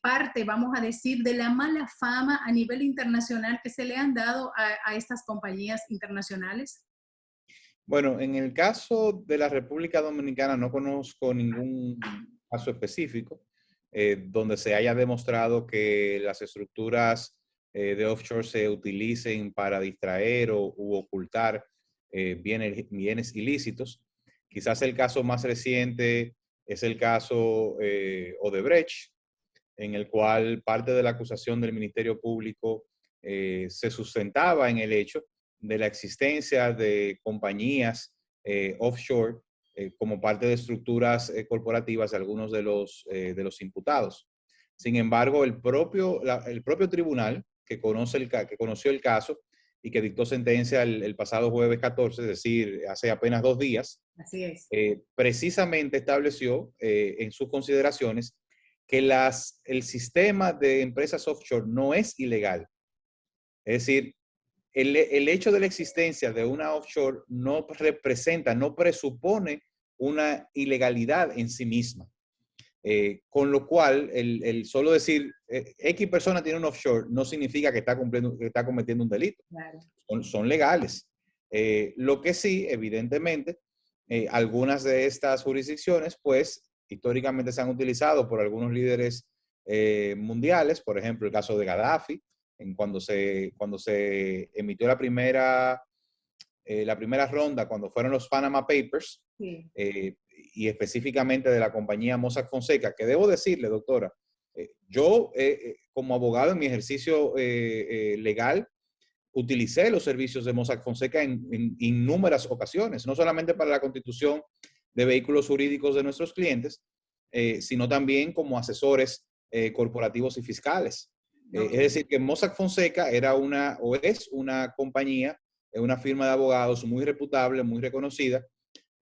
S1: parte, vamos a decir, de la mala fama a nivel internacional que se le han dado a estas compañías internacionales.
S5: Bueno, en el caso de la República Dominicana no conozco ningún caso específico donde se haya demostrado que las estructuras de offshore se utilicen para distraer u ocultar bienes ilícitos. Quizás el caso más reciente es el caso Odebrecht, en el cual parte de la acusación del Ministerio Público se sustentaba en el hecho de la existencia de compañías offshore como parte de estructuras corporativas de algunos de los imputados. Sin embargo, el propio tribunal que conoció el caso y que dictó sentencia el pasado jueves 14, es decir, hace apenas 2 días,
S1: así es,
S5: precisamente estableció en sus consideraciones que el sistema de empresas offshore no es ilegal. Es decir, el hecho de la existencia de una offshore no representa, no presupone una ilegalidad en sí misma. Con lo cual, el solo decir X persona tiene un offshore no significa que está cometiendo un delito.
S1: Claro.
S5: Son legales. Lo que sí, evidentemente, algunas de estas jurisdicciones, pues, históricamente se han utilizado por algunos líderes mundiales, por ejemplo, el caso de Gaddafi, cuando se emitió la primera ronda, cuando fueron los Panama Papers,
S1: sí.
S5: Y específicamente de la compañía Mossack Fonseca, que debo decirle, doctora, yo como abogado en mi ejercicio legal, utilicé los servicios de Mossack Fonseca en innumerables ocasiones, no solamente para la constitución de vehículos jurídicos de nuestros clientes, sino también como asesores corporativos y fiscales. Es decir, que Mossack Fonseca es una compañía, una firma de abogados muy reputable, muy reconocida,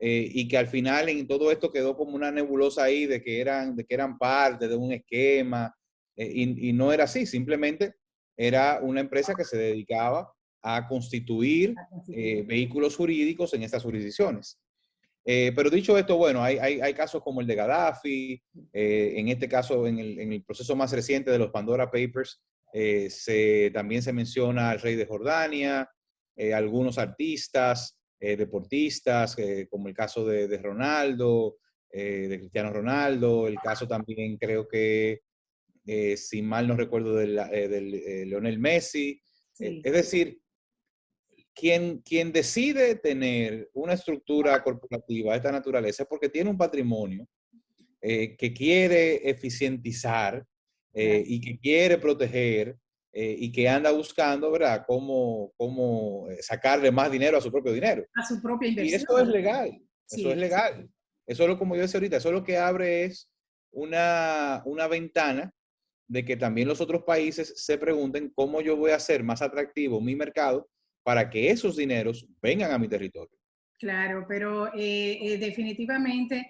S5: y que al final en todo esto quedó como una nebulosa ahí de que eran parte de un esquema, y no era así, simplemente era una empresa que se dedicaba a constituir vehículos jurídicos en estas jurisdicciones. Pero dicho esto, bueno, hay casos como el de Gaddafi, en este caso, en el proceso más reciente de los Pandora Papers, también se menciona al rey de Jordania, algunos artistas, deportistas, como el caso de Ronaldo, de Cristiano Ronaldo, el caso también creo que, si mal no recuerdo, del Lionel Messi.
S1: Sí.
S5: Es decir, quien decide tener una estructura corporativa de esta naturaleza es porque tiene un patrimonio que quiere eficientizar y que quiere proteger y que anda buscando, ¿verdad?, cómo sacarle más dinero a su propio dinero.
S1: A su propia inversión.
S5: Y eso es legal.
S1: Sí,
S5: eso es legal. Eso es lo, como yo decía ahorita, eso es lo que abre es una ventana de que también los otros países se pregunten cómo yo voy a hacer más atractivo mi mercado para que esos dineros vengan a mi territorio.
S1: Claro, pero definitivamente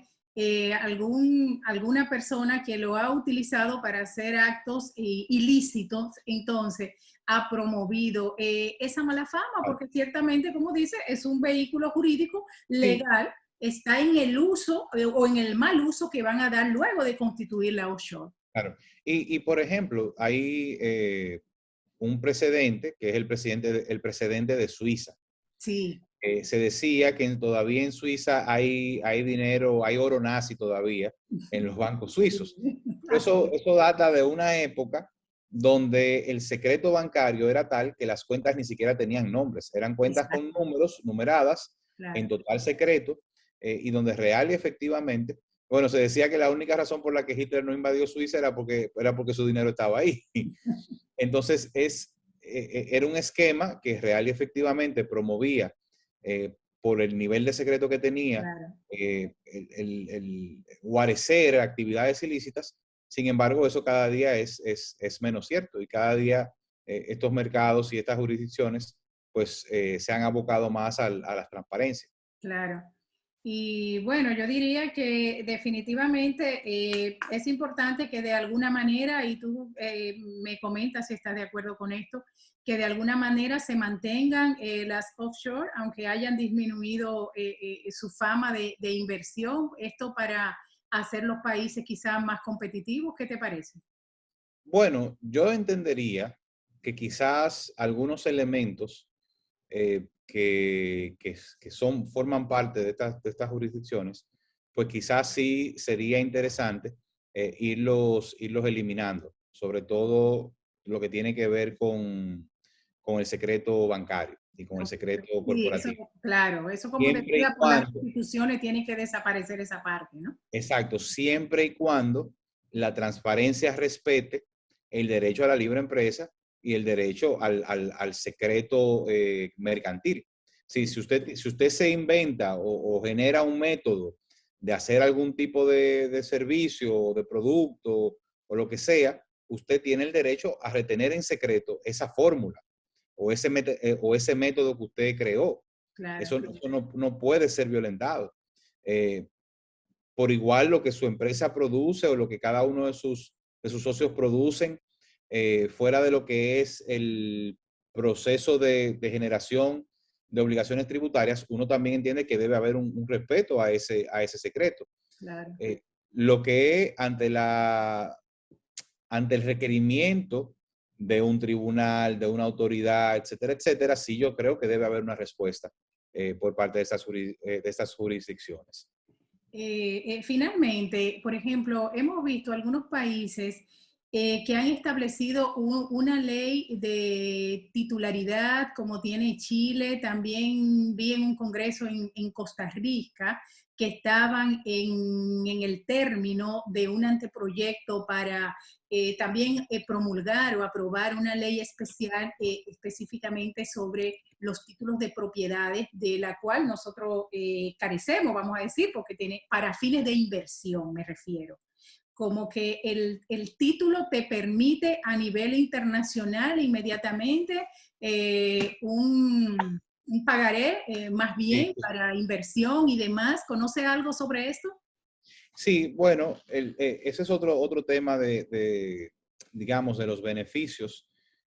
S1: alguna persona que lo ha utilizado para hacer actos ilícitos, entonces ha promovido esa mala fama, porque ciertamente, como dice, es un vehículo jurídico legal, sí. Está en el uso o en el mal uso que van a dar luego de constituir la offshore.
S5: Claro, y por ejemplo, hay un precedente, que es el precedente de Suiza.
S1: Sí.
S5: Se decía que todavía en Suiza hay dinero, hay oro nazi todavía en los bancos suizos. Eso data de una época donde el secreto bancario era tal que las cuentas ni siquiera tenían nombres. Eran cuentas con números, numeradas, claro, en total secreto, y donde real y efectivamente, bueno, se decía que la única razón por la que Hitler no invadió Suiza era porque su dinero estaba ahí. Entonces, era un esquema que real y efectivamente promovía, por el nivel de secreto que tenía, claro, el guarecer actividades ilícitas. Sin embargo, eso cada día es menos cierto y cada día estos mercados y estas jurisdicciones pues se han abocado más a la transparencia.
S1: Claro. Y bueno, yo diría que definitivamente es importante que de alguna manera, y tú me comentas si estás de acuerdo con esto, que de alguna manera se mantengan las offshore, aunque hayan disminuido su fama de inversión, esto para hacer los países quizás más competitivos. ¿Qué te parece?
S5: Bueno, yo entendería que quizás algunos elementos forman parte de estas jurisdicciones, pues quizás sí sería interesante irlos eliminando, sobre todo lo que tiene que ver con el secreto bancario y con el secreto
S1: Sí, eso,
S5: corporativo.
S1: claro, eso como
S5: Siempre y
S1: decía por las
S5: cuando,
S1: instituciones tiene que desaparecer esa parte, ¿no?
S5: exacto, siempre y cuando la transparencia respete el derecho a la libre empresa y el derecho al secreto mercantil. Sí, si usted se inventa o genera un método de hacer algún tipo de servicio o de producto o lo que sea, usted tiene el derecho a retener en secreto esa fórmula o ese método que usted creó.
S1: Claro.
S5: Eso no puede ser violentado. Por igual lo que su empresa produce o lo que cada uno de sus socios producen, fuera de lo que es el proceso de generación de obligaciones tributarias, uno también entiende que debe haber un respeto a ese secreto.
S1: Claro.
S5: Lo que ante el requerimiento de un tribunal, de una autoridad, etcétera, etcétera, sí yo creo que debe haber una respuesta por parte de estas jurisdicciones.
S1: Finalmente, por ejemplo, hemos visto algunos países que han establecido una ley de titularidad, como tiene Chile. También vi en un congreso en Costa Rica que estaban en el término de un anteproyecto para también promulgar o aprobar una ley especial específicamente sobre los títulos de propiedades, de la cual nosotros carecemos, vamos a decir, porque tiene para fines de inversión, me refiero. Como que el título te permite a nivel internacional inmediatamente un pagaré más bien para inversión y demás. ¿Conoce algo sobre esto?
S5: Sí, bueno, ese es otro tema digamos, de los beneficios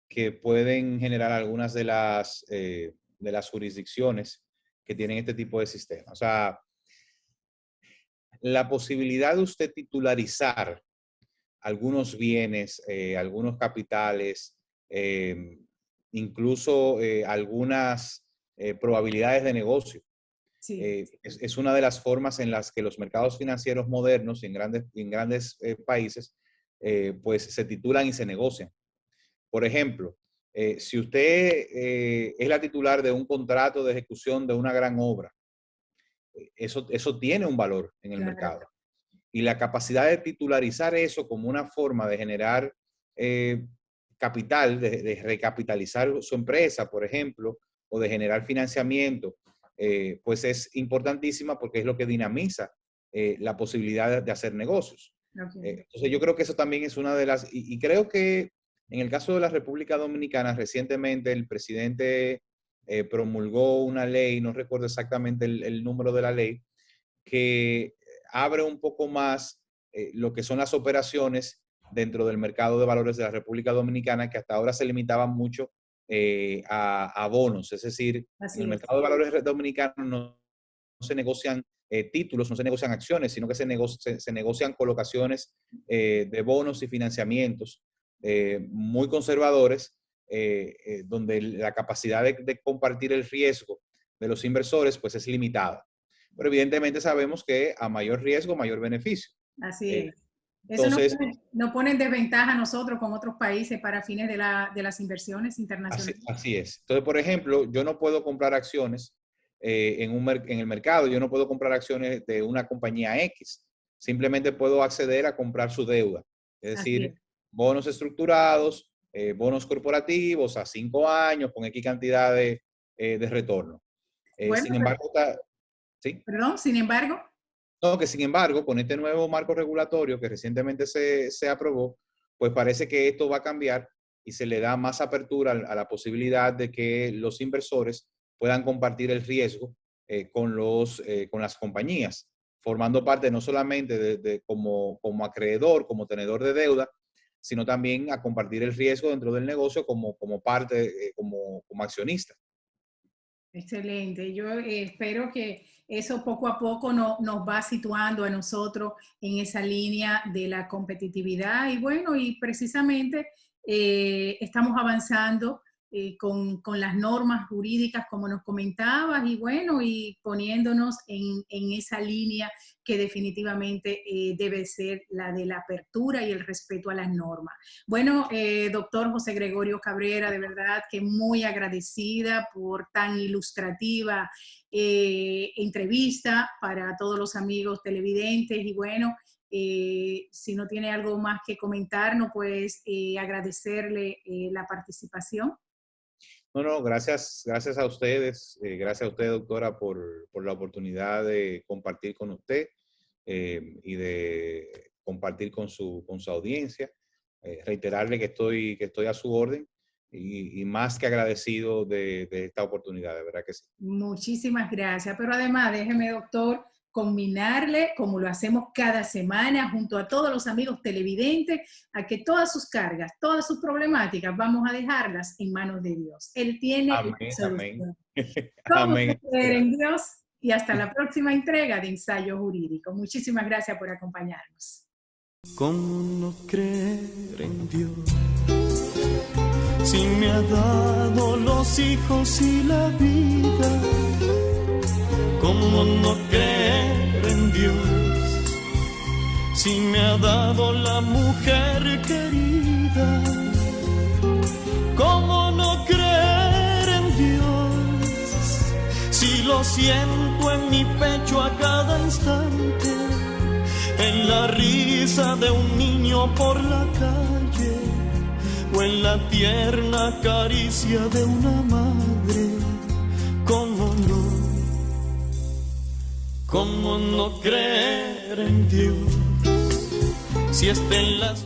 S5: que pueden generar algunas de las jurisdicciones que tienen este tipo de sistema. O sea, la posibilidad de usted titularizar algunos bienes, algunos capitales, incluso algunas probabilidades de negocio.
S1: Sí.
S5: Es una de las formas en las que los mercados financieros modernos en grandes países pues se titulan y se negocian. Por ejemplo, si usted es la titular de un contrato de ejecución de una gran obra, eso tiene un valor en el mercado. Y la capacidad de titularizar eso como una forma de generar capital, de recapitalizar su empresa, por ejemplo, o de generar financiamiento, pues es importantísima porque es lo que dinamiza la posibilidad de hacer negocios. Entonces yo creo que eso también es una de las, y creo que en el caso de la República Dominicana, recientemente el presidente promulgó una ley, no recuerdo exactamente el número de la ley, que abre un poco más lo que son las operaciones dentro del mercado de valores de la República Dominicana, que hasta ahora se limitaban mucho a bonos. Es decir, en el mercado de valores dominicano no se negocian títulos, no se negocian acciones, sino que se negocian colocaciones de bonos y financiamientos muy conservadores, donde la capacidad de compartir el riesgo de los inversores pues es limitada. Pero evidentemente sabemos que a mayor riesgo, mayor beneficio.
S1: Así es. Eso
S5: Entonces,
S1: nos pone en desventaja a nosotros con otros países para fines de las inversiones internacionales.
S5: Así es. Entonces, por ejemplo, yo no puedo comprar acciones en el mercado, yo no puedo comprar acciones de una compañía X. Simplemente puedo acceder a comprar su deuda. Es decir, bonos estructurados, bonos corporativos a 5 años con X cantidad de retorno.
S1: Bueno,
S5: sin embargo, ¿sí?
S1: Perdón, sin embargo.
S5: No, que sin embargo, con este nuevo marco regulatorio que recientemente se aprobó, pues parece que esto va a cambiar y se le da más apertura a la posibilidad de que los inversores puedan compartir el riesgo con las compañías, formando parte no solamente como acreedor, como tenedor de deuda, sino también a compartir el riesgo dentro del negocio como parte, como accionista.
S1: Excelente. Yo espero que eso poco a poco nos va situando a nosotros en esa línea de la competitividad. Y bueno, y precisamente estamos avanzando con las normas jurídicas, como nos comentabas, y bueno, y poniéndonos en esa línea que definitivamente debe ser la de la apertura y el respeto a las normas. Bueno, doctor José Gregorio Cabrera, de verdad que muy agradecida por tan ilustrativa entrevista para todos los amigos televidentes, y bueno, si no tiene algo más que comentarnos, pues agradecerle la participación.
S5: No, gracias a ustedes, gracias a usted, doctora, por la oportunidad de compartir con usted y de compartir con su audiencia. Reiterarle que estoy a su orden y más que agradecido de esta oportunidad, de verdad que sí.
S1: Muchísimas gracias, pero además déjeme, doctor, combinarle, como lo hacemos cada semana, junto a todos los amigos televidentes, a que todas sus cargas, todas sus problemáticas, vamos a dejarlas en manos de Dios. Él tiene la solución.
S5: Amén.
S1: Creer en Dios, y hasta la próxima entrega de Ensayo Jurídico. Muchísimas gracias por acompañarnos.
S8: ¿Cómo no creer en Dios? Si me ha dado los hijos y la vida, ¿cómo no creer en Dios? Si me ha dado la mujer querida, ¿cómo no creer en Dios? Si lo siento en mi pecho a cada instante, en la risa de un niño por la calle, o en la tierna caricia de una madre, ¿cómo no creer en Dios? Si está en las